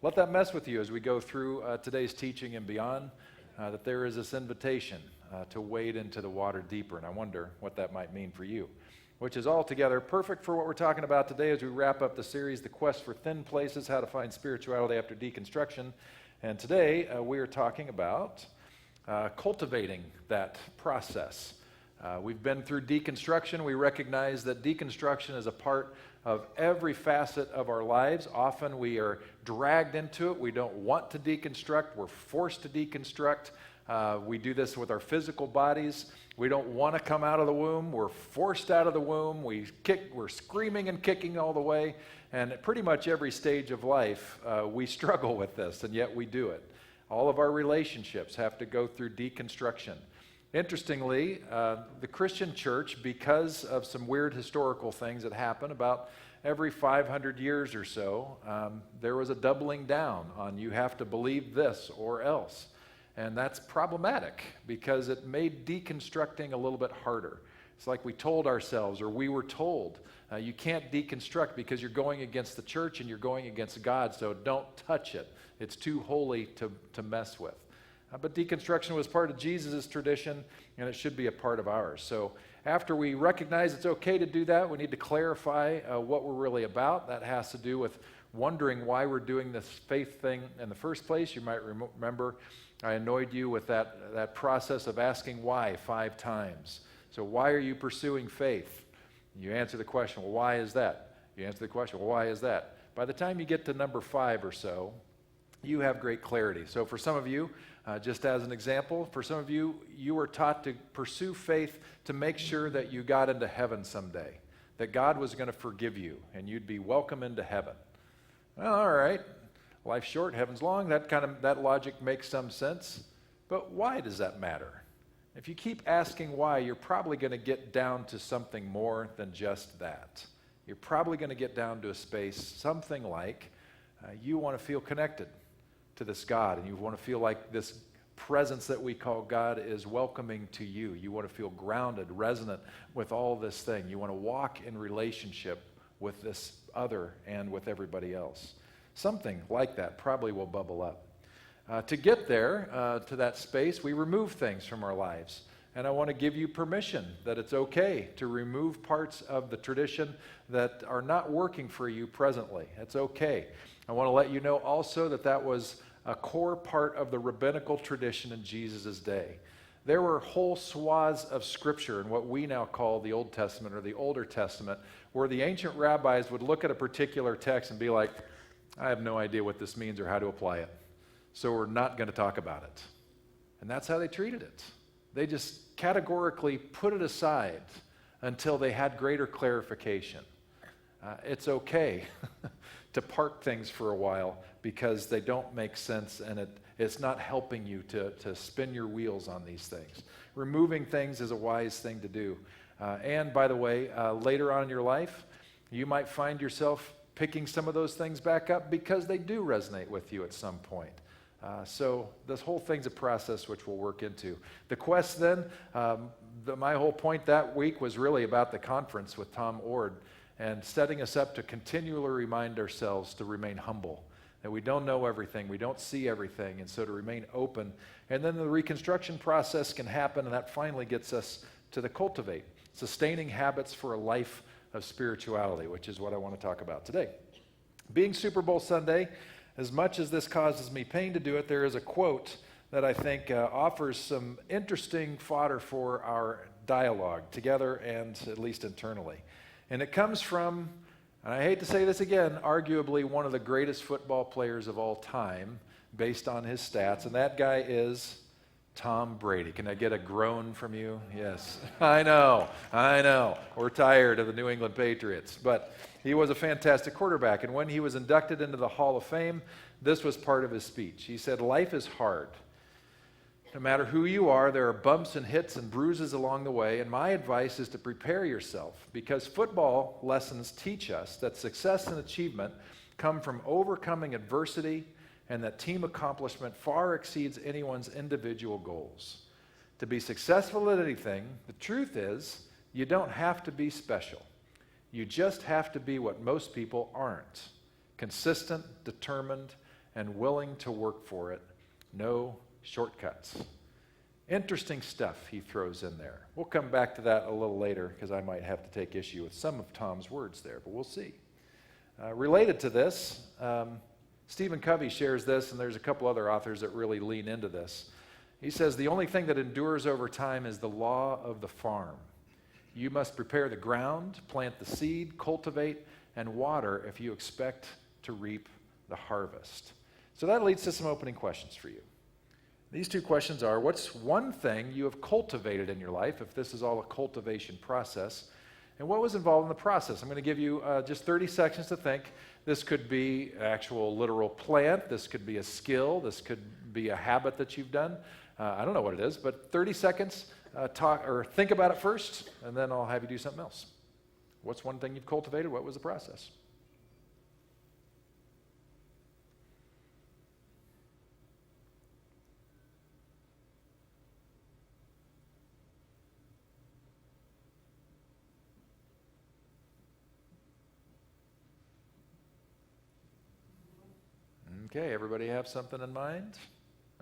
let that mess with you as we go through today's teaching and beyond, that there is this invitation to wade into the water deeper, and I wonder what that might mean for you, which is altogether perfect for what we're talking about today as we wrap up the series, The Quest for Thin Places, How to Find Spirituality After Deconstruction. And today we are talking about cultivating that process. We've been through deconstruction. We recognize that deconstruction is a part of every facet of our lives. Often we are dragged into it. We don't want to deconstruct. We're forced to deconstruct. We do this with our physical bodies. We don't want to come out of the womb. We're forced out of the womb. We're screaming and kicking all the way. And at pretty much every stage of life, we struggle with this, and yet we do it. All of our relationships have to go through deconstruction. Interestingly, the Christian church, because of some weird historical things that happen about every 500 years or so, there was a doubling down on you have to believe this or else. And that's problematic because it made deconstructing a little bit harder. It's like we told ourselves, or we were told, you can't deconstruct because you're going against the church and you're going against God, so don't touch it. It's too holy to mess with. But deconstruction was part of Jesus' tradition, and it should be a part of ours. So after we recognize it's okay to do that, we need to clarify what we're really about. That has to do with wondering why we're doing this faith thing in the first place. You might remember I annoyed you with that process of asking why 5 times. So why are you pursuing faith? You answer the question, well, why is that? You answer the question, well, why is that? By the time you get to number 5 or so, you have great clarity. So for some of you, just as an example, for some of you, you were taught to pursue faith to make sure that you got into heaven someday, that God was going to forgive you and you'd be welcome into heaven. Well, all right, life's short, heaven's long. That logic makes some sense. But why does that matter? If you keep asking why, you're probably going to get down to something more than just that. You're probably going to get down to a space, something like you want to feel connected to this God, and you want to feel like this presence that we call God is welcoming to you. You want to feel grounded, resonant with all this thing. You want to walk in relationship with this other and with everybody else. Something like that probably will bubble up. To get there, to that space, we remove things from our lives. And I want to give you permission that it's okay to remove parts of the tradition that are not working for you presently. It's okay. I want to let you know also that was a core part of the rabbinical tradition in Jesus' day. There were whole swaths of scripture in what we now call the Old Testament or the Older Testament, where the ancient rabbis would look at a particular text and be like, I have no idea what this means or how to apply it, so we're not going to talk about it. And that's how they treated it. They just categorically put it aside until they had greater clarification. It's okay to park things for a while because they don't make sense and it's not helping you to spin your wheels on these things. Removing things is a wise thing to do. And by the way, later on in your life, you might find yourself picking some of those things back up because they do resonate with you at some point. So this whole thing's a process which we'll work into. The quest then, my whole point that week was really about the conference with Tom Ord and setting us up to continually remind ourselves to remain humble, that we don't know everything, we don't see everything, and so to remain open. And then the reconstruction process can happen, and that finally gets us to the cultivate, sustaining habits for a life of spirituality, which is what I want to talk about today. Being Super Bowl Sunday, as much as this causes me pain to do it, there is a quote that I think offers some interesting fodder for our dialogue together and at least internally. And it comes from, and I hate to say this again, arguably one of the greatest football players of all time based on his stats, and that guy is Tom Brady. Can I get a groan from you? Yes. I know. We're tired of the New England Patriots, but he was a fantastic quarterback, and when he was inducted into the Hall of Fame, this was part of his speech. He said, "Life is hard. No matter who you are, there are bumps and hits and bruises along the way, and my advice is to prepare yourself because football lessons teach us that success and achievement come from overcoming adversity and that team accomplishment far exceeds anyone's individual goals. To be successful at anything, the truth is you don't have to be special. You just have to be what most people aren't: consistent, determined, and willing to work for it. No shortcuts. Interesting stuff he throws in there. We'll come back to that a little later because I might have to take issue with some of Tom's words there, but we'll see. Related to this, Stephen Covey shares this, and there's a couple other authors that really lean into this. He says, the only thing that endures over time is the law of the farm. You must prepare the ground, plant the seed, cultivate, and water if you expect to reap the harvest. So that leads to some opening questions for you. These two questions are, what's one thing you have cultivated in your life, if this is all a cultivation process, and what was involved in the process? I'm going to give you just 30 seconds to think. This could be an actual literal plant. This could be a skill. This could be a habit that you've done. I don't know what it is, but 30 seconds, talk or think about it first, and then I'll have you do something else. What's one thing you've cultivated? What was the process? Okay, everybody have something in mind?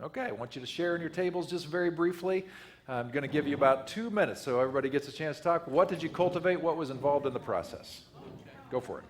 Okay, I want you to share in your tables just very briefly. I'm going to give you about 2 minutes so everybody gets a chance to talk. What did you cultivate? What was involved in the process? Go for it.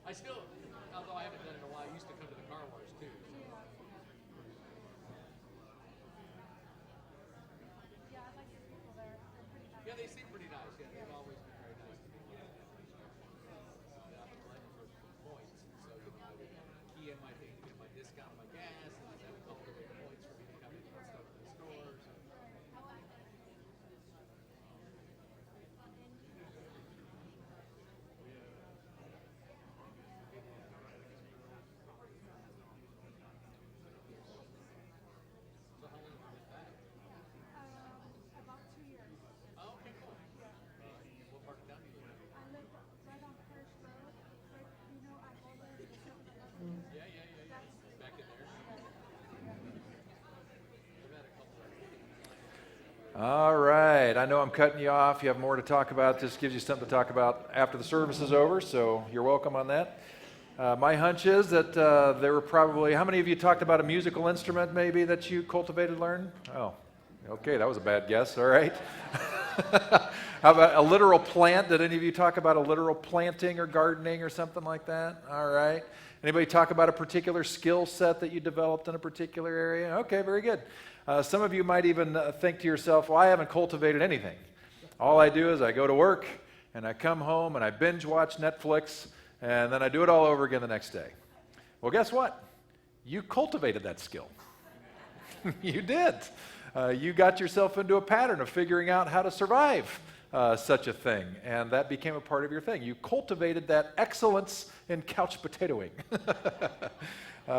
I still, although I haven't done it in a while, I used to come to the car wash too. Yeah, they seem pretty nice. Yeah, they've always been very nice to me. Yeah, I'm collecting for points, so I would key in my thing to get my discount on my gas, and that would cultivate points for me to come in and get stuff in the stores. All right. I know I'm cutting you off. You have more to talk about. This gives you something to talk about after the service is over, so you're welcome on that. My hunch is that there were probably, how many of you talked about a musical instrument maybe that you cultivated, learned? Oh, okay, that was a bad guess. All right. How about a literal plant? Did any of you talk about a literal planting or gardening or something like that? All right. Anybody talk about a particular skill set that you developed in a particular area? Okay, very good. Some of you might even think to yourself, well, I haven't cultivated anything. All I do is I go to work and I come home and I binge watch Netflix and then I do it all over again the next day. Well, guess what? You cultivated that skill. You did. You got yourself into a pattern of figuring out how to survive such a thing, and that became a part of your thing. You cultivated that excellence in couch potatoing.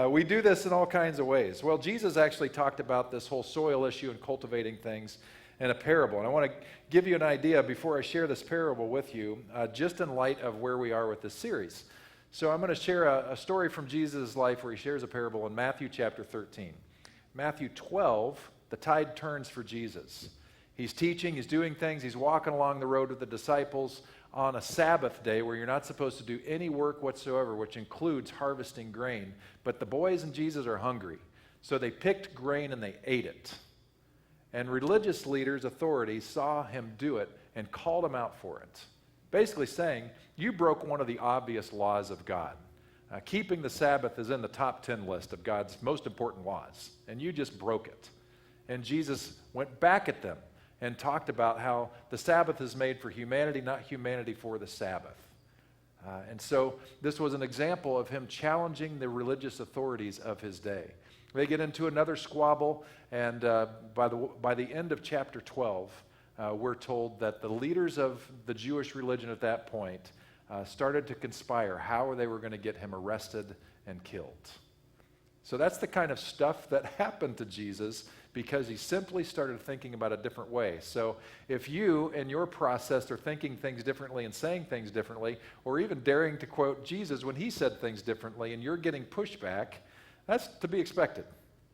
We do this in all kinds of ways. Well, Jesus actually talked about this whole soil issue and cultivating things in a parable. And I want to give you an idea before I share this parable with you, just in light of where we are with this series. So I'm going to share a story from Jesus' life where he shares a parable in Matthew chapter 13. Matthew 12, the tide turns for Jesus. He's teaching, he's doing things, he's walking along the road with the disciples on a Sabbath day where you're not supposed to do any work whatsoever, which includes harvesting grain. But the boys and Jesus are hungry. So they picked grain and they ate it. And religious leaders, authorities, saw him do it and called him out for it. Basically saying, you broke one of the obvious laws of God. Keeping the Sabbath is in the top 10 list of God's most important laws, and you just broke it. And Jesus went back at them and talked about how the Sabbath is made for humanity, not humanity for the Sabbath. And so this was an example of him challenging the religious authorities of his day. They get into another squabble, and by the end of chapter 12, we're told that the leaders of the Jewish religion at that point started to conspire how they were going to get him arrested and killed. So that's the kind of stuff that happened to Jesus because he simply started thinking about a different way. So if you, in your process, are thinking things differently and saying things differently, or even daring to quote Jesus when he said things differently and you're getting pushback, that's to be expected.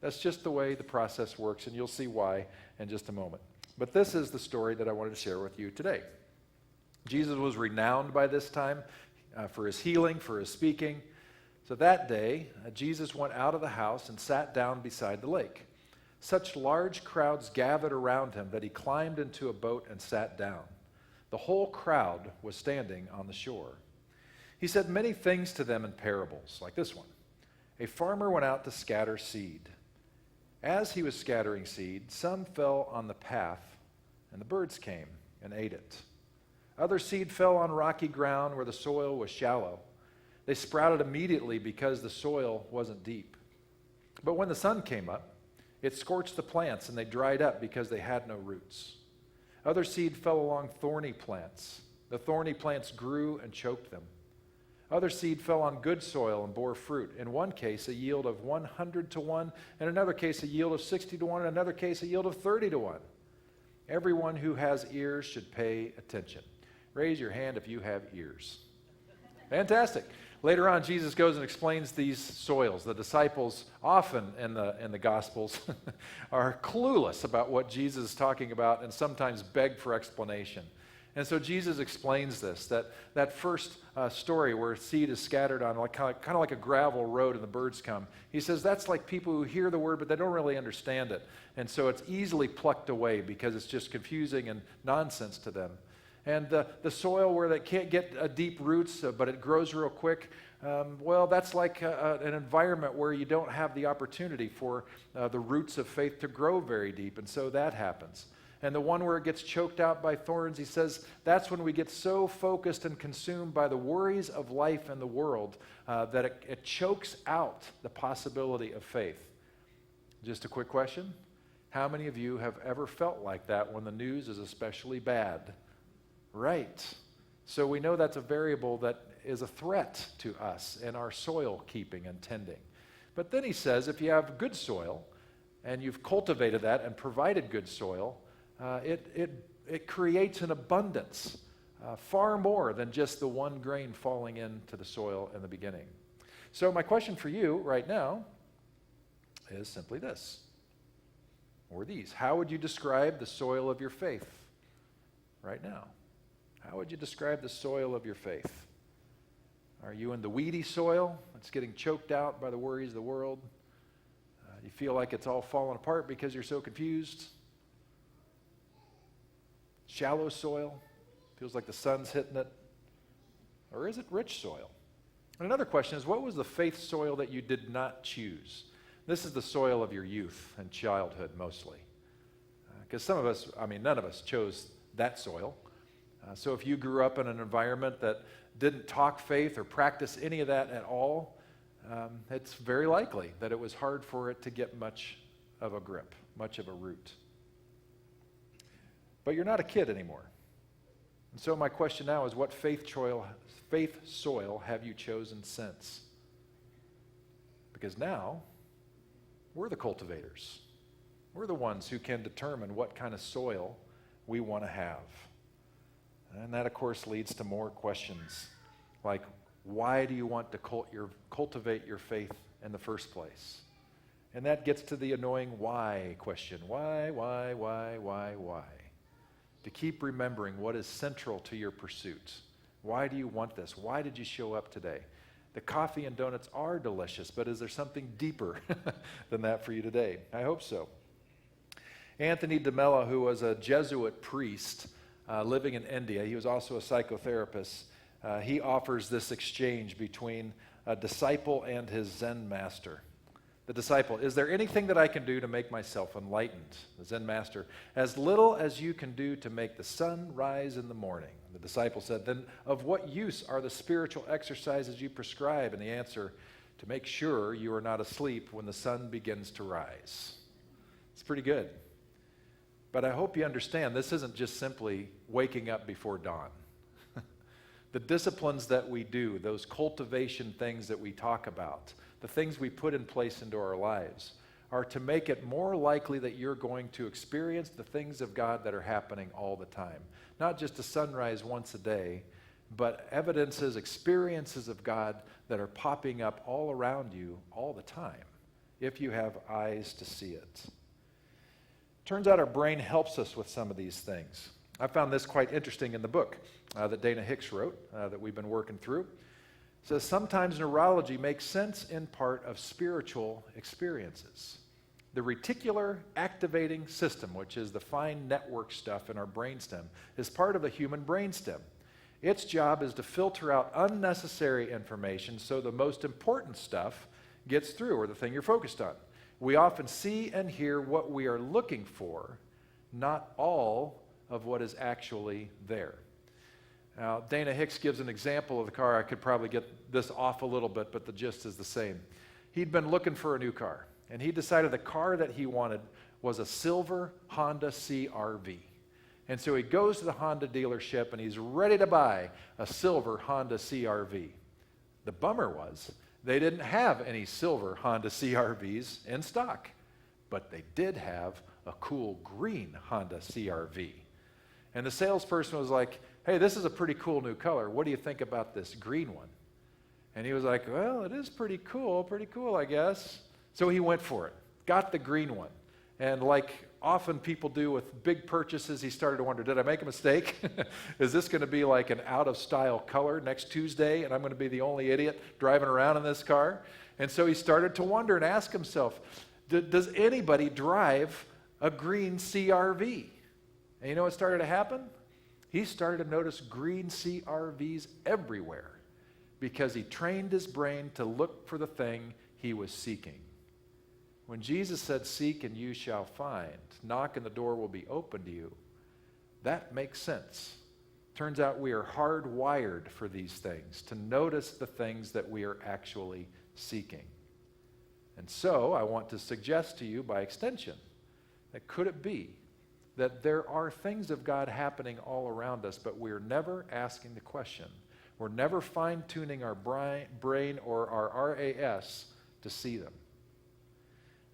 That's just the way the process works, and you'll see why in just a moment. But this is the story that I wanted to share with you today. Jesus was renowned by this time for his healing, for his speaking. So that day, Jesus went out of the house and sat down beside the lake. Such large crowds gathered around him that he climbed into a boat and sat down. The whole crowd was standing on the shore. He said many things to them in parables, like this one. A farmer went out to scatter seed. As he was scattering seed, some fell on the path, and the birds came and ate it. Other seed fell on rocky ground where the soil was shallow. They sprouted immediately because the soil wasn't deep. But when the sun came up, it scorched the plants, and they dried up because they had no roots. Other seed fell along thorny plants. The thorny plants grew and choked them. Other seed fell on good soil and bore fruit. In one case, a yield of 100 to 1, in another case, a yield of 60 to 1, in another case, a yield of 30 to 1. Everyone who has ears should pay attention. Raise your hand if you have ears. Fantastic. Later on, Jesus goes and explains these soils. The disciples, often in the Gospels, are clueless about what Jesus is talking about and sometimes beg for explanation. And so Jesus explains this, that first story where seed is scattered on kind of like a gravel road and the birds come. He says that's like people who hear the word, but they don't really understand it. And so it's easily plucked away because it's just confusing and nonsense to them. And the soil where they can't get deep roots, but it grows real quick, well, that's like an environment where you don't have the opportunity for the roots of faith to grow very deep, and so that happens. And the one where it gets choked out by thorns, he says, that's when we get so focused and consumed by the worries of life and the world that it chokes out the possibility of faith. Just a quick question. How many of you have ever felt like that when the news is especially bad? Right. So we know that's a variable that is a threat to us in our soil keeping and tending. But then he says if you have good soil and you've cultivated that and provided good soil, it creates an abundance, far more than just the one grain falling into the soil in the beginning. So my question for you right now is simply this, or these. How would you describe the soil of your faith right now? How would you describe the soil of your faith? Are you in the weedy soil that's getting choked out by the worries of the world? You feel like it's all falling apart because you're so confused? Shallow soil? Feels like the sun's hitting it? Or is it rich soil? And another question is, what was the faith soil that you did not choose? This is the soil of your youth and childhood mostly. Because some of us, none of us chose that soil. So if you grew up in an environment that didn't talk faith or practice any of that at all, it's very likely that it was hard for it to get much of a grip, much of a root. But you're not a kid anymore. And so my question now is, what faith soil have you chosen since? Because now, we're the cultivators. We're the ones who can determine what kind of soil we want to have. And that, of course, leads to more questions like, why do you want to cultivate your faith in the first place? And that gets to the annoying why question. Why? keep remembering what is central to your pursuits. Why do you want this? Why did you show up today? The coffee and donuts are delicious, but is there something deeper than that for you today? I hope so. Anthony DeMella, who was a Jesuit priest living in India, he was also a psychotherapist. He offers this exchange between a disciple and his Zen master. The disciple, is there anything that I can do to make myself enlightened? The Zen master, as little as you can do to make the sun rise in the morning. The disciple said, then of what use are the spiritual exercises you prescribe? And the answer, to make sure you are not asleep when the sun begins to rise. It's pretty good. But I hope you understand this isn't just simply waking up before dawn. The disciplines that we do, those cultivation things that we talk about, the things we put in place into our lives, are to make it more likely that you're going to experience the things of God that are happening all the time. Not just a sunrise once a day, but evidences, experiences of God that are popping up all around you all the time, if you have eyes to see it. Turns out our brain helps us with some of these things. I found this quite interesting in the book that Dana Hicks wrote, that we've been working through. It says, sometimes neurology makes sense in part of spiritual experiences. The reticular activating system, which is the fine network stuff in our brainstem, is part of the human brainstem. Its job is to filter out unnecessary information so the most important stuff gets through, or the thing you're focused on. We often see and hear what we are looking for, not all of what is actually there. Now, Dana Hicks gives an example of the car. I could probably get this off a little bit, but the gist is the same. He'd been looking for a new car, and he decided the car that he wanted was a silver Honda CR-V. And so he goes to the Honda dealership, and he's ready to buy a silver Honda CR-V. The bummer was they didn't have any silver Honda CR-Vs in stock, but they did have a cool green Honda CR-V. And the salesperson was like, hey, this is a pretty cool new color. What do you think about this green one? And he was like, well, it is pretty cool, I guess. So he went for it, got the green one. And like often people do with big purchases, he started to wonder, did I make a mistake? Is this going to be like an out-of-style color next Tuesday, and I'm going to be the only idiot driving around in this car? And so he started to wonder and ask himself, does anybody drive a green CR-V? And you know what started to happen? He started to notice green CR-Vs everywhere because he trained his brain to look for the thing he was seeking. When Jesus said, seek and you shall find, knock and the door will be open to you, that makes sense. Turns out we are hardwired for these things, to notice the things that we are actually seeking. And so I want to suggest to you by extension that could it be that there are things of God happening all around us, but we're never asking the question. We're never fine-tuning our brain or our RAS to see them.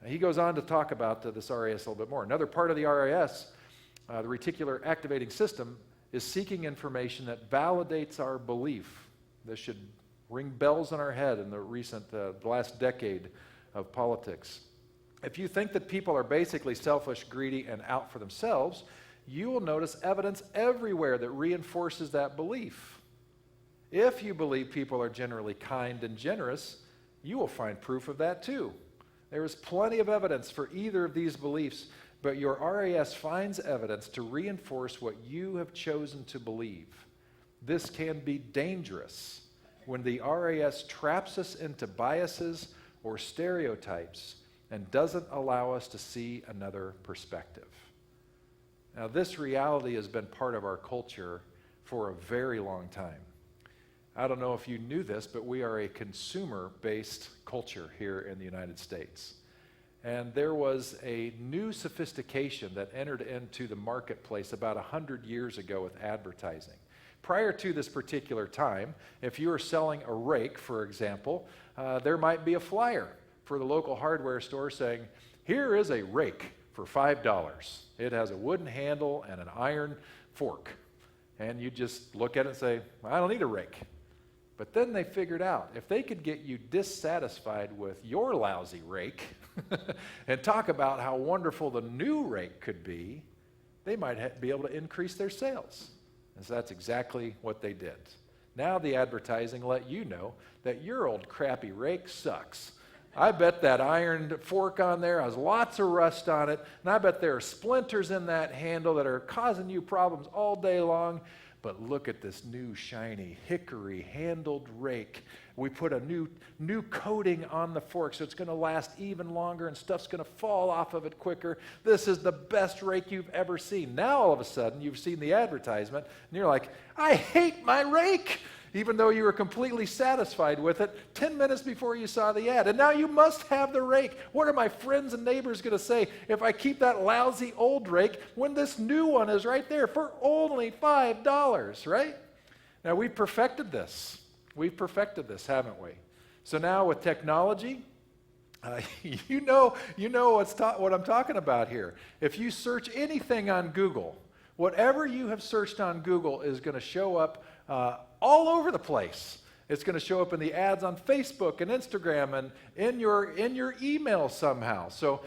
Now, he goes on to talk about this RAS a little bit more. Another part of the RAS, the reticular activating system, is seeking information that validates our belief. This should ring bells in our head in the last decade of politics. If you think that people are basically selfish, greedy, and out for themselves, you will notice evidence everywhere that reinforces that belief. If you believe people are generally kind and generous, you will find proof of that too. There is plenty of evidence for either of these beliefs, but your RAS finds evidence to reinforce what you have chosen to believe. This can be dangerous when the RAS traps us into biases or stereotypes and doesn't allow us to see another perspective. Now, this reality has been part of our culture for a very long time. I don't know if you knew this, but we are a consumer-based culture here in the United States. And there was a new sophistication that entered into the marketplace about 100 years ago with advertising. Prior to this particular time, if you were selling a rake, for example, there might be a flyer for the local hardware store saying, here is a rake for $5. It has a wooden handle and an iron fork. And you just look at it and say, I don't need a rake. But then they figured out if they could get you dissatisfied with your lousy rake and talk about how wonderful the new rake could be, they might be able to increase their sales. And so that's exactly what they did. Now the advertising let you know that your old crappy rake sucks. I bet that iron fork on there has lots of rust on it, and I bet there are splinters in that handle that are causing you problems all day long. But look at this new shiny hickory handled rake. We put a new coating on the fork so it's going to last even longer and stuff's going to fall off of it quicker. This is the best rake you've ever seen. Now all of a sudden you've seen the advertisement and you're like, I hate my rake, even though you were completely satisfied with it 10 minutes before you saw the ad. And now you must have the rake. What are my friends and neighbors going to say if I keep that lousy old rake when this new one is right there for only $5, right? Now we've perfected this. We've perfected this, haven't we? So now with technology, you know what I'm talking about here. If you search anything on Google, whatever you have searched on Google is going to show up all over the place. It's going to show up in the ads on Facebook and Instagram and in your email somehow. So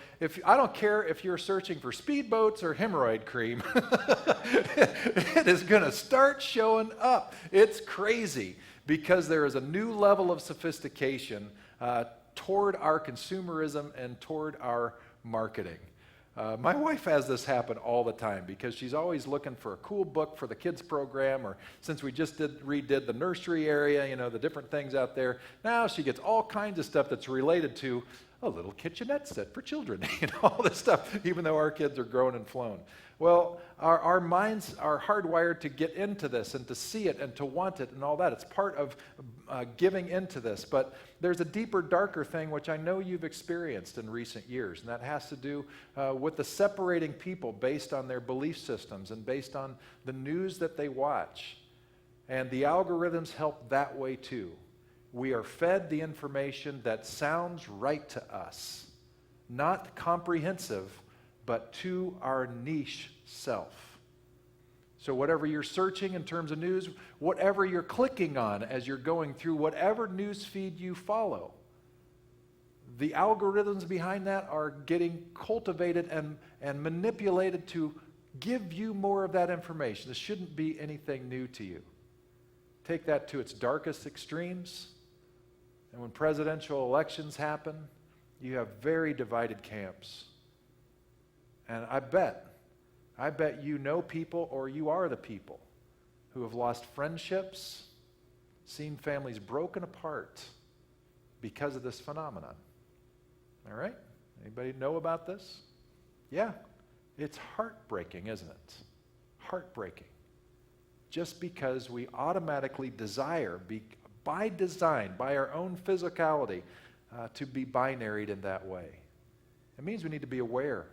I don't care if you're searching for speedboats or hemorrhoid cream, it is going to start showing up. It's crazy because there is a new level of sophistication toward our consumerism and toward our marketing. My wife has this happen all the time because she's always looking for a cool book for the kids program, or since we just redid the nursery area, the different things out there, now she gets all kinds of stuff that's related to a little kitchenette set for children, all this stuff, even though our kids are grown and flown. Well, our minds are hardwired to get into this and to see it and to want it and all that. It's part of giving into this. But there's a deeper, darker thing which I know you've experienced in recent years, and that has to do with the separating people based on their belief systems and based on the news that they watch. And the algorithms help that way too. We are fed the information that sounds right to us, not comprehensive, but to our niche self. So whatever you're searching in terms of news, whatever you're clicking on as you're going through whatever news feed you follow, the algorithms behind that are getting cultivated and manipulated to give you more of that information. This shouldn't be anything new to you. Take that to its darkest extremes, and when presidential elections happen, you have very divided camps. And I bet you know people, or you are the people who have lost friendships, seen families broken apart because of this phenomenon. All right? Anybody know about this? Yeah. It's heartbreaking, isn't it? Heartbreaking. Just because we automatically desire, by design, by our own physicality, to be binaried in that way. It means we need to be aware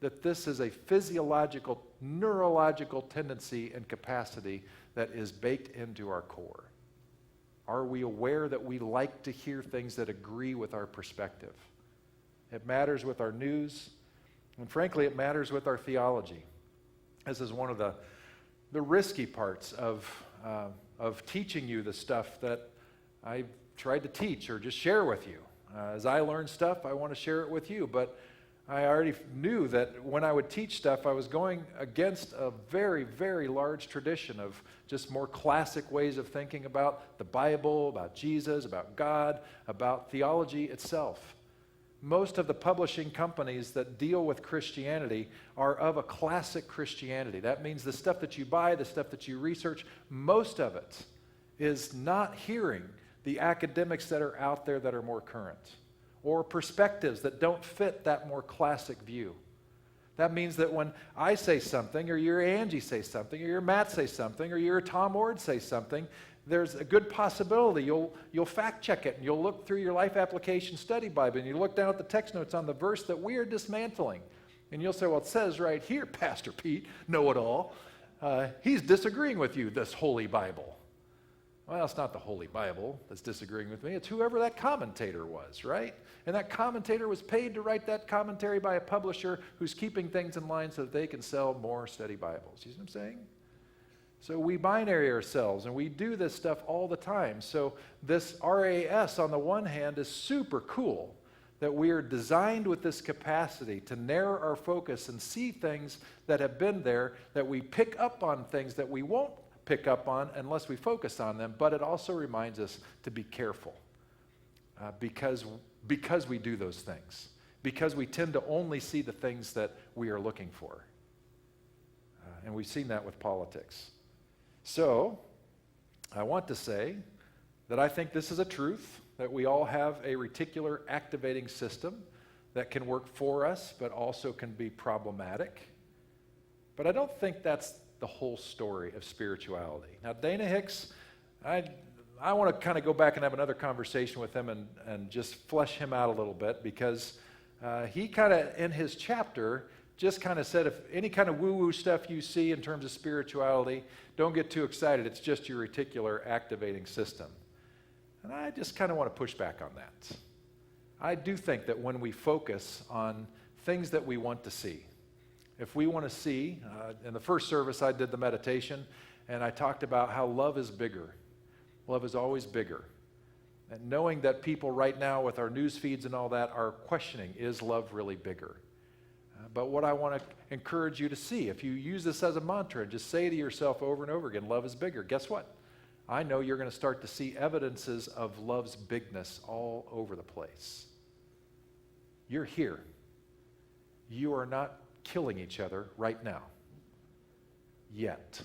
that this is a physiological, neurological tendency and capacity that is baked into our core. Are we aware that we like to hear things that agree with our perspective? It matters with our news, and frankly, it matters with our theology. This is one of the risky parts of teaching you the stuff that I've tried to teach or just share with you. As I learn stuff, I want to share it with you, but I already knew that when I would teach stuff, I was going against a very, very large tradition of just more classic ways of thinking about the Bible, about Jesus, about God, about theology itself. Most of the publishing companies that deal with Christianity are of a classic Christianity. That means the stuff that you buy, the stuff that you research, most of it is not hearing the academics that are out there that are more current, or perspectives that don't fit that more classic view. That means that when I say something, or your Angie says something, or your Matt says something, or your Tom Ward says something, there's a good possibility you'll fact check it, and you'll look through your Life Application Study Bible, and you look down at the text notes on the verse that we are dismantling, and you'll say, well, it says right here, Pastor Pete, know-it-all, he's disagreeing with you, this Holy Bible. Well, it's not the Holy Bible that's disagreeing with me. It's whoever that commentator was, right? And that commentator was paid to write that commentary by a publisher who's keeping things in line so that they can sell more study Bibles. You see what I'm saying? So we binary ourselves, and we do this stuff all the time. So this RAS, on the one hand, is super cool that we are designed with this capacity to narrow our focus and see things that have been there, that we pick up on things that we won't pick up on unless we focus on them, but it also reminds us to be careful because we do those things, because we tend to only see the things that we are looking for. And we've seen that with politics. So, I want to say that I think this is a truth, that we all have a reticular activating system that can work for us, but also can be problematic. But I don't think that's the whole story of spirituality. Now, Dana Hicks, I want to kind of go back and have another conversation with him and just flesh him out a little bit, because he kind of, in his chapter, just kind of said, if any kind of woo-woo stuff you see in terms of spirituality, don't get too excited. It's just your reticular activating system. And I just kind of want to push back on that. I do think that when we focus on things that we want to see, if we want to see, in the first service I did the meditation, and I talked about how love is bigger. Love is always bigger. And knowing that people right now with our news feeds and all that are questioning, is love really bigger? But what I want to encourage you to see, if you use this as a mantra and just say to yourself over and over again, love is bigger, guess what? I know you're going to start to see evidences of love's bigness all over the place. You're here. You are not killing each other right now. Yet.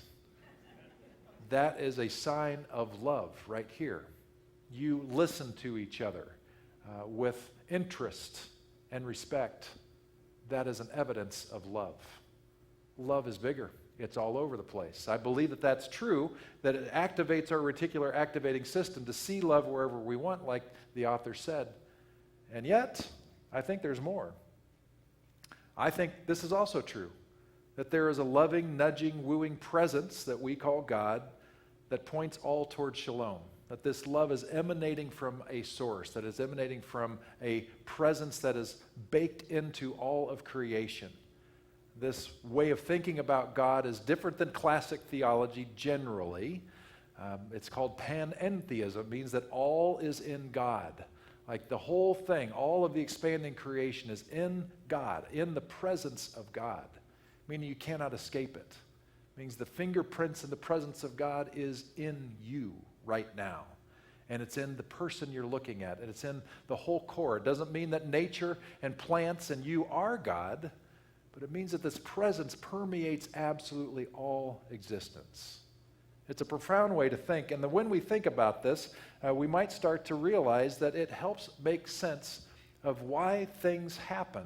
That is a sign of love right here. You listen to each other with interest and respect. That is an evidence of love. Love is bigger. It's all over the place. I believe that that's true, that it activates our reticular activating system to see love wherever we want, like the author said. And yet, I think there's more. I think this is also true, that there is a loving, nudging, wooing presence that we call God that points all towards shalom, that this love is emanating from a source, that is emanating from a presence that is baked into all of creation. This way of thinking about God is different than classic theology generally. It's called panentheism. It means that all is in God. Like the whole thing, all of the expanding creation is in God, in the presence of God, meaning you cannot escape it. It means the fingerprints and the presence of God is in you right now. And it's in the person you're looking at, and it's in the whole core. It doesn't mean that nature and plants and you are God, but it means that this presence permeates absolutely all existence. It's a profound way to think, and when we think about this, we might start to realize that it helps make sense of why things happen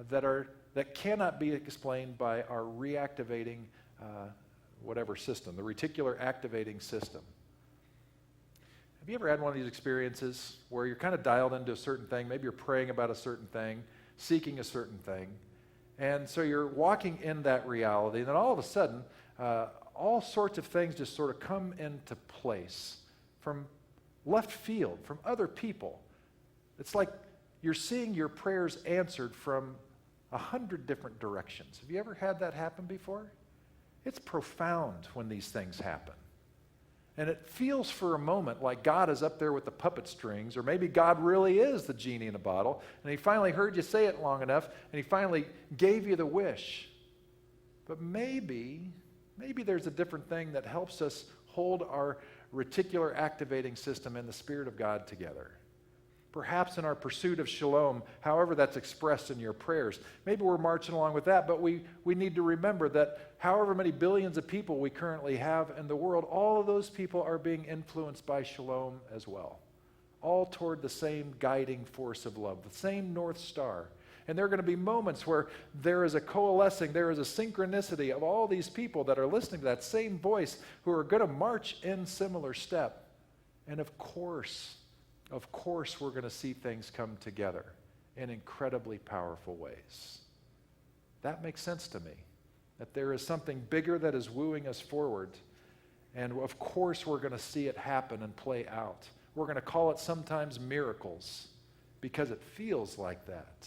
that cannot be explained by our reactivating whatever system, the reticular activating system. Have you ever had one of these experiences where you're kind of dialed into a certain thing, maybe you're praying about a certain thing, seeking a certain thing, and so you're walking in that reality, and then all of a sudden, all sorts of things just sort of come into place from left field, from other people. It's like you're seeing your prayers answered from 100 different directions. Have you ever had that happen before? It's profound when these things happen. And it feels for a moment like God is up there with the puppet strings, or maybe God really is the genie in a bottle, and he finally heard you say it long enough, and he finally gave you the wish. But maybe there's a different thing that helps us hold our reticular activating system and the Spirit of God together. Perhaps in our pursuit of shalom, however that's expressed in your prayers. Maybe we're marching along with that, but we need to remember that however many billions of people we currently have in the world, all of those people are being influenced by shalom as well. All toward the same guiding force of love, the same North Star. And there are going to be moments where there is a coalescing, there is a synchronicity of all these people that are listening to that same voice who are going to march in similar step. And of course, we're going to see things come together in incredibly powerful ways. That makes sense to me, that there is something bigger that is wooing us forward. And of course, we're going to see it happen and play out. We're going to call it sometimes miracles because it feels like that.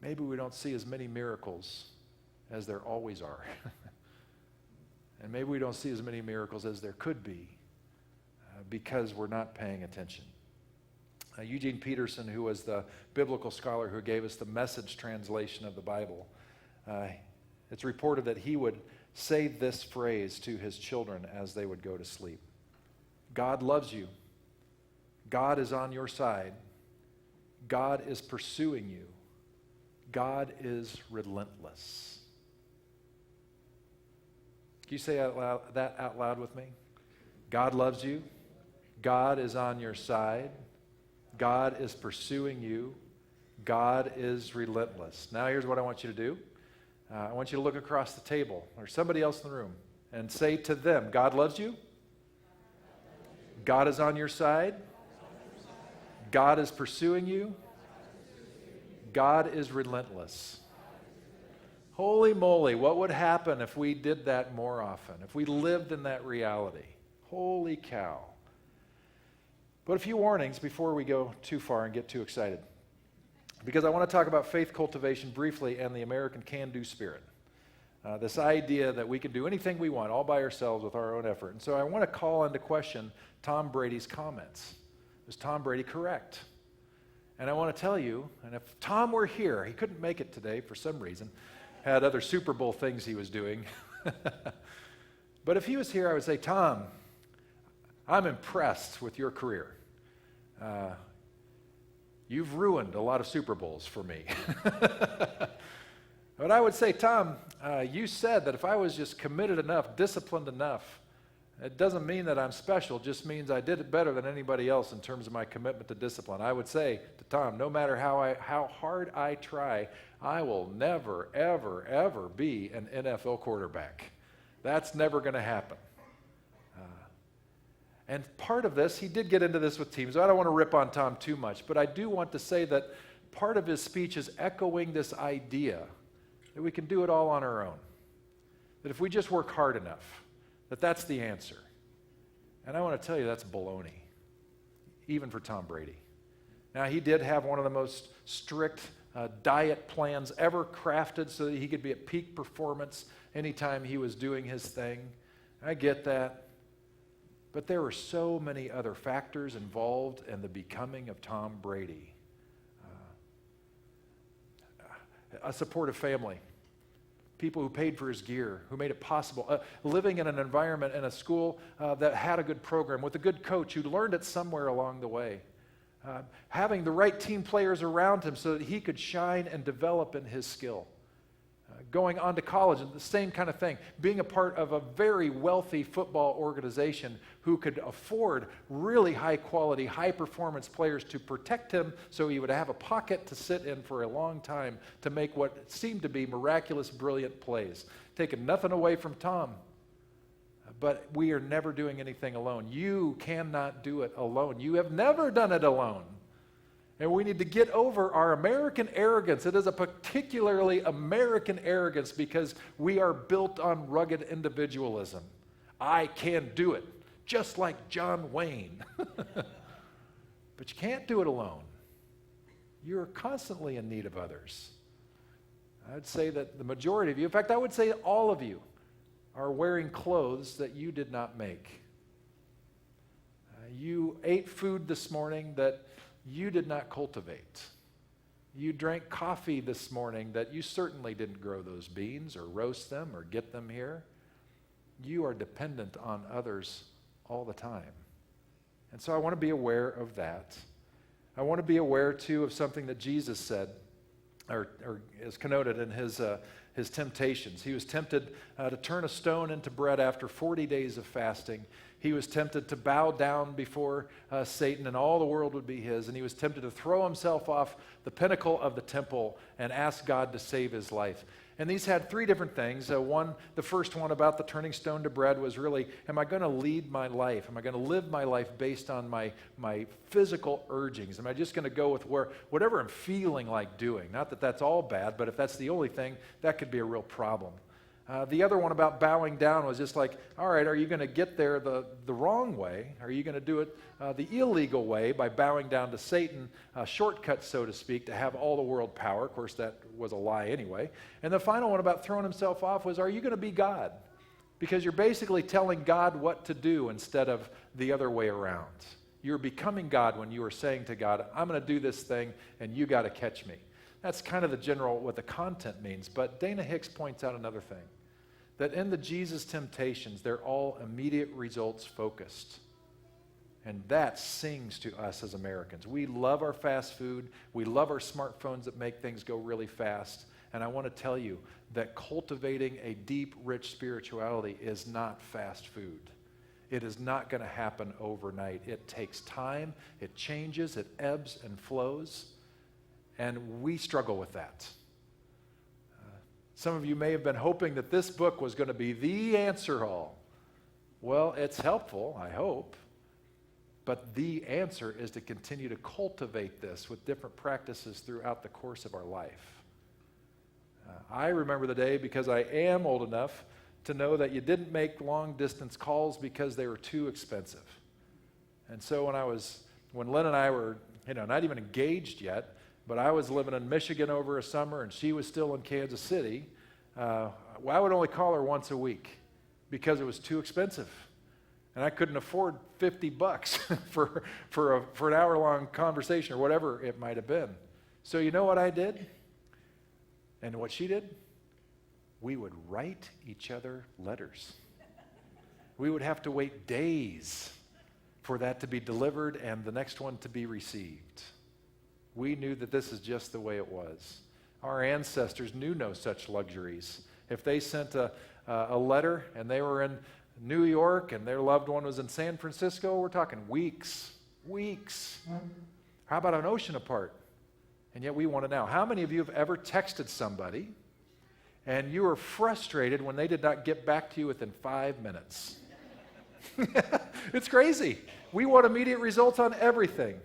Maybe we don't see as many miracles as there always are. And maybe we don't see as many miracles as there could be because we're not paying attention. Eugene Peterson, who was the biblical scholar who gave us the Message translation of the Bible, it's reported that he would say this phrase to his children as they would go to sleep. God loves you. God is on your side. God is pursuing you. God is relentless. Can you say that out loud with me? God loves you. God is on your side. God is pursuing you. God is relentless. Now here's what I want you to do. I want you to look across the table or somebody else in the room and say to them, God loves you. God is on your side. God is pursuing you. God is relentless. Holy moly, what would happen if we did that more often, if we lived in that reality? Holy cow. But a few warnings before we go too far and get too excited. Because I want to talk about faith cultivation briefly and the American can-do spirit. This idea that we can do anything we want all by ourselves with our own effort. And so I want to call into question Tom Brady's comments. Was Tom Brady correct? And I want to tell you, and if Tom were here, he couldn't make it today for some reason, had other Super Bowl things he was doing. But if he was here, I would say, Tom, I'm impressed with your career. You've ruined a lot of Super Bowls for me. But I would say, Tom, you said that if I was just committed enough, disciplined enough, it doesn't mean that I'm special, it just means I did it better than anybody else in terms of my commitment to discipline. I would say to Tom, no matter how hard I try, I will never, ever, ever be an NFL quarterback. That's never going to happen. And part of this, he did get into this with teams. I don't want to rip on Tom too much, but I do want to say that part of his speech is echoing this idea that we can do it all on our own. That if we just work hard enough, that's the answer. And I want to tell you that's baloney, even for Tom Brady. Now, he did have one of the most strict diet plans ever crafted so that he could be at peak performance anytime he was doing his thing. I get that. But there were so many other factors involved in the becoming of Tom Brady. A supportive family, people who paid for his gear, who made it possible, living in an environment and a school that had a good program, with a good coach who learned it somewhere along the way, having the right team players around him so that he could shine and develop in his skill. Going on to college, and the same kind of thing. Being a part of a very wealthy football organization who could afford really high quality, high performance players to protect him so he would have a pocket to sit in for a long time to make what seemed to be miraculous, brilliant plays. Taking nothing away from Tom, but we are never doing anything alone. You cannot do it alone. You have never done it alone. And we need to get over our American arrogance. It is a particularly American arrogance because we are built on rugged individualism. I can do it, just like John Wayne. But you can't do it alone. You're constantly in need of others. I'd say that the majority of you, in fact, I would say all of you, are wearing clothes that you did not make. You ate food this morning that you did not cultivate. You drank coffee this morning that you certainly didn't grow those beans or roast them or get them here. You are dependent on others all the time. And so I want to be aware of that. I want to be aware, too, of something that Jesus said, or is connoted in his temptations. He was tempted to turn a stone into bread after 40 days of fasting. He was tempted to bow down before Satan and all the world would be his. And he was tempted to throw himself off the pinnacle of the temple and ask God to save his life. And these had three different things. The first one about the turning stone to bread was really, am I going to lead my life? Am I going to live my life based on my physical urgings? Am I just going to go with whatever I'm feeling like doing? Not that that's all bad, but if that's the only thing, that could be a real problem. The other one about bowing down was just like, all right, are you going to get there the wrong way? Are you going to do it the illegal way by bowing down to Satan, a shortcut, so to speak, to have all the world power? Of course, that was a lie anyway. And the final one about throwing himself off was, are you going to be God? Because you're basically telling God what to do instead of the other way around. You're becoming God when you are saying to God, I'm going to do this thing, and you got to catch me. That's kind of the general, what the content means. But Dana Hicks points out another thing, that in the Jesus temptations, they're all immediate results focused. And that sings to us as Americans. We love our fast food. We love our smartphones that make things go really fast. And I want to tell you that cultivating a deep, rich spirituality is not fast food. It is not going to happen overnight. It takes time. It changes. It ebbs and flows. And we struggle with that. Some of you may have been hoping that this book was going to be the answer all. Well, it's helpful, I hope. But the answer is to continue to cultivate this with different practices throughout the course of our life. I remember the day, because I am old enough to know that you didn't make long-distance calls because they were too expensive. And so when Lynn and I were, not even engaged yet, but I was living in Michigan over a summer and she was still in Kansas City, I would only call her once a week because it was too expensive. And I couldn't afford $50 for an hour-long conversation or whatever it might have been. So you know what I did? And what she did? We would write each other letters. We would have to wait days for that to be delivered and the next one to be received. We knew that this is just the way it was. Our ancestors knew no such luxuries. If they sent a letter and they were in New York and their loved one was in San Francisco, we're talking weeks. How about an ocean apart? And yet we want to know. How many of you have ever texted somebody and you were frustrated when they did not get back to you within 5 minutes? It's crazy. We want immediate results on everything.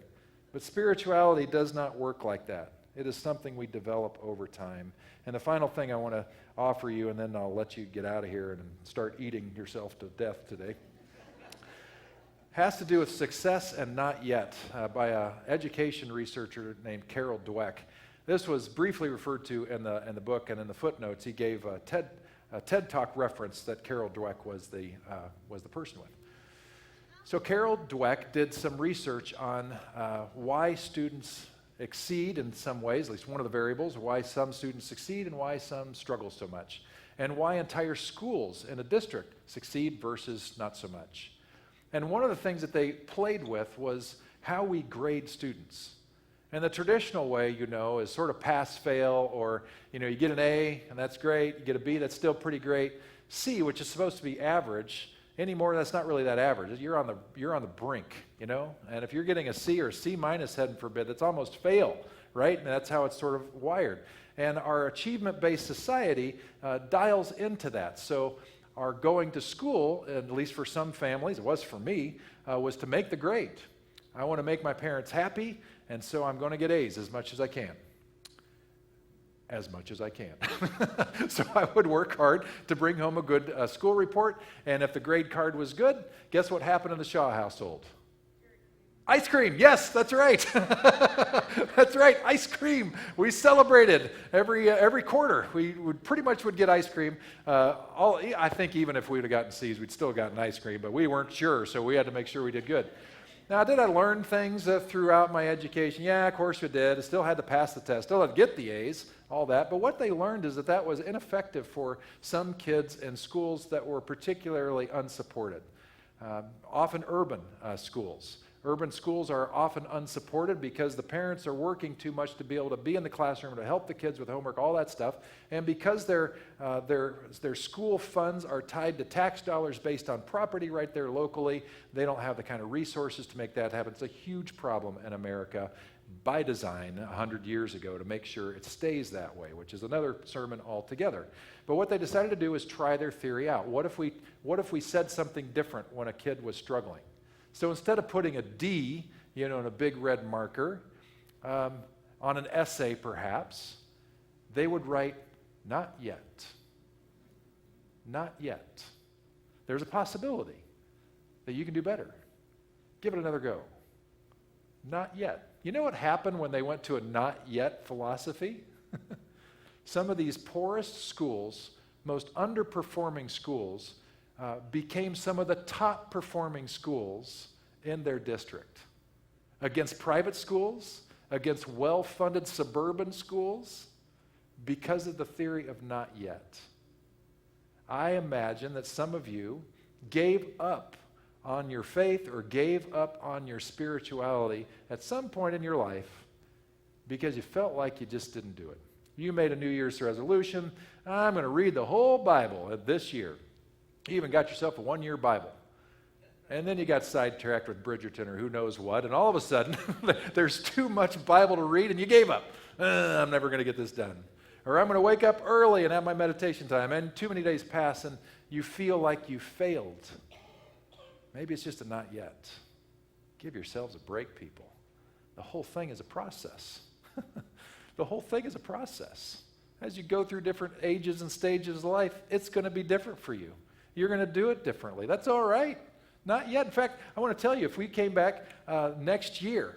But spirituality does not work like that. It is something we develop over time. And the final thing I want to offer you, and then I'll let you get out of here and start eating yourself to death today, has to do with success and not yet, by an education researcher named Carol Dweck. This was briefly referred to in the book, and in the footnotes he gave a TED Talk reference that Carol Dweck was the person with. So Carol Dweck did some research on why students exceed in some ways, at least one of the variables, why some students succeed and why some struggle so much, and why entire schools in a district succeed versus not so much. And one of the things that they played with was how we grade students. And the traditional way, is sort of pass-fail, or, you get an A, and that's great. You get a B, that's still pretty great. C, which is supposed to be average, anymore, that's not really that average. You're on the brink, And if you're getting a C or a C minus, heaven forbid, that's almost fail, right? And that's how it's sort of wired. And our achievement-based society dials into that. So our going to school, at least for some families, it was for me, was to make the grade. I want to make my parents happy, and so I'm going to get A's as much as I can. As much as I can. So I would work hard to bring home a good school report, and if the grade card was good, guess what happened in the Shaw household? Ice cream. Yes, that's right. That's right, ice cream. We celebrated every quarter. We would pretty much get ice cream. I think even if we would have gotten C's, we'd still gotten ice cream, but we weren't sure, so we had to make sure we did good. Now, did I learn things throughout my education? Yeah, of course we did. I still had to pass the test, still had to get the A's, all that. But what they learned is that was ineffective for some kids in schools that were particularly unsupported, often urban schools. Urban schools are often unsupported because the parents are working too much to be able to be in the classroom to help the kids with homework, all that stuff. And because their school funds are tied to tax dollars based on property right there locally, they don't have the kind of resources to make that happen. It's a huge problem in America by design 100 years ago to make sure it stays that way, which is another sermon altogether. But what they decided to do is try their theory out. What if we said something different when a kid was struggling? So instead of putting a D, in a big red marker, on an essay perhaps, they would write, not yet. Not yet. There's a possibility that you can do better. Give it another go. Not yet. You know what happened when they went to a not yet philosophy? Some of these poorest schools, most underperforming schools, became some of the top performing schools in their district, against private schools, against well-funded suburban schools, because of the theory of not yet. I imagine that some of you gave up on your faith or gave up on your spirituality at some point in your life because you felt like you just didn't do it. You made a New Year's resolution, I'm going to read the whole Bible this year. You even got yourself a one-year Bible. And then you got sidetracked with Bridgerton or who knows what, and all of a sudden, there's too much Bible to read, and you gave up. I'm never going to get this done. Or I'm going to wake up early and have my meditation time, and too many days pass, and you feel like you failed. Maybe it's just a not yet. Give yourselves a break, people. The whole thing is a process. The whole thing is a process. As you go through different ages and stages of life, it's going to be different for you. You're going to do it differently. That's all right. Not yet. In fact, I want to tell you, if we came back next year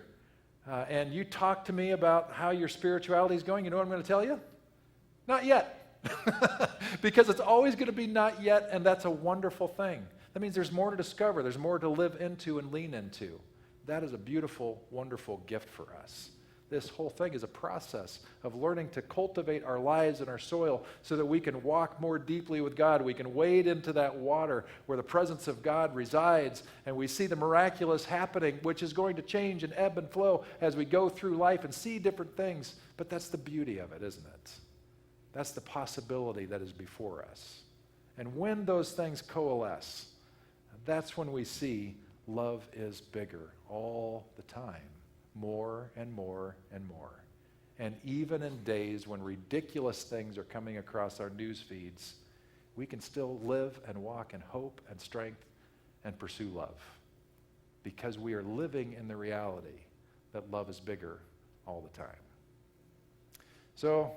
and you talked to me about how your spirituality is going, you know what I'm going to tell you? Not yet. Because it's always going to be not yet, and that's a wonderful thing. That means there's more to discover. There's more to live into and lean into. That is a beautiful, wonderful gift for us. This whole thing is a process of learning to cultivate our lives and our soil so that we can walk more deeply with God. We can wade into that water where the presence of God resides, and we see the miraculous happening, which is going to change and ebb and flow as we go through life and see different things. But that's the beauty of it, isn't it? That's the possibility that is before us. And when those things coalesce, that's when we see love is bigger all the time. More and more and more. And even in days when ridiculous things are coming across our news feeds, we can still live and walk in hope and strength and pursue love. Because we are living in the reality that love is bigger all the time. So,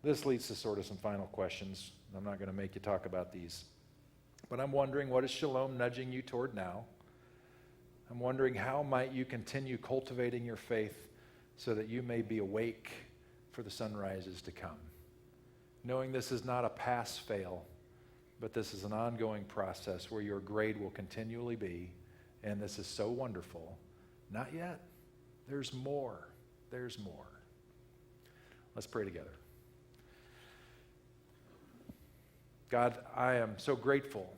this leads to sort of some final questions. I'm not going to make you talk about these. But I'm wondering, what is Shalom nudging you toward now? I'm wondering, how might you continue cultivating your faith so that you may be awake for the sunrises to come? Knowing this is not a pass-fail, but this is an ongoing process where your grade will continually be, and this is so wonderful. Not yet. There's more. There's more. Let's pray together. God, I am so grateful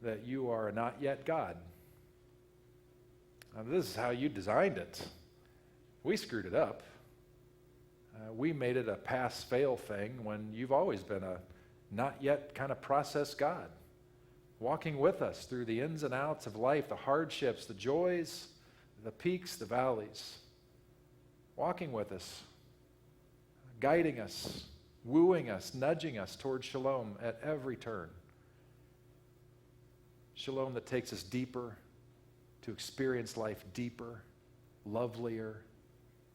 that you are a not yet God. Now, this is how you designed it. We screwed it up. We made it a pass-fail thing when you've always been a not yet kind of process God, walking with us through the ins and outs of life, the hardships, the joys, the peaks, the valleys, walking with us, guiding us, wooing us, nudging us toward shalom at every turn. Shalom that takes us deeper, to experience life deeper, lovelier,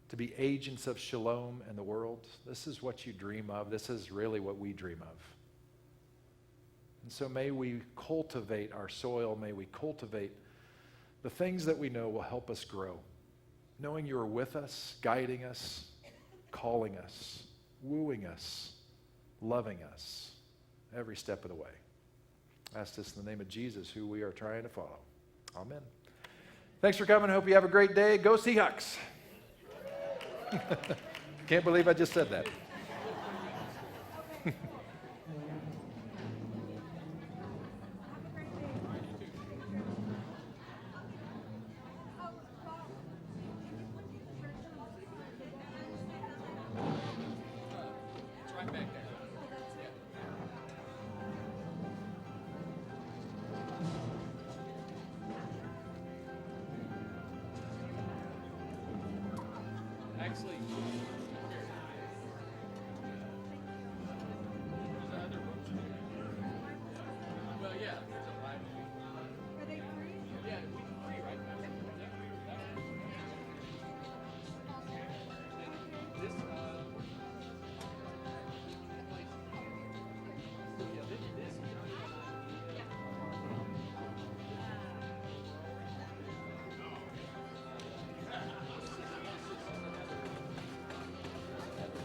to be agents of shalom in the world. This is what you dream of. This is really what we dream of. And so may we cultivate our soil. May we cultivate the things that we know will help us grow, knowing you are with us, guiding us, calling us, wooing us, loving us every step of the way. I ask this in the name of Jesus, who we are trying to follow. Amen. Thanks for coming. I hope you have a great day. Go Seahawks. Can't believe I just said that. It's right back there. Actually,